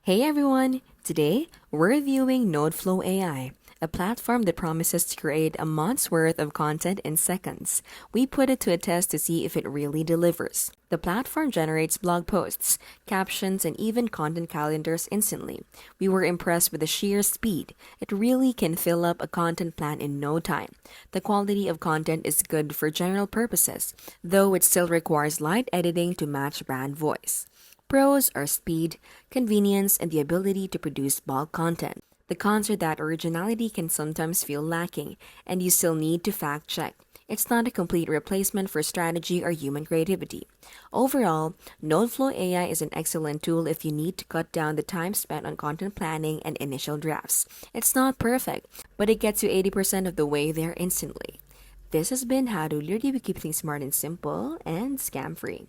Hey everyone! Today, we're reviewing Nodeflow AI, a platform that promises to create a month's worth of content in seconds. We put it to a test to see if it really delivers. The platform generates blog posts, captions, and even content calendars instantly. We were impressed with the sheer speed. It really can fill up a content plan in no time. The quality of content is good for general purposes, though it still requires light editing to match brand voice. Pros are speed, convenience, and the ability to produce bulk content. The cons are that originality can sometimes feel lacking, and you still need to fact check. It's not a complete replacement for strategy or human creativity. Overall, Nodeflow AI is an excellent tool if you need to cut down the time spent on content planning and initial drafts. It's not perfect, but it gets you 80% of the way there instantly. This has been How to Literally Keep Things Smart and Simple and Scam Free.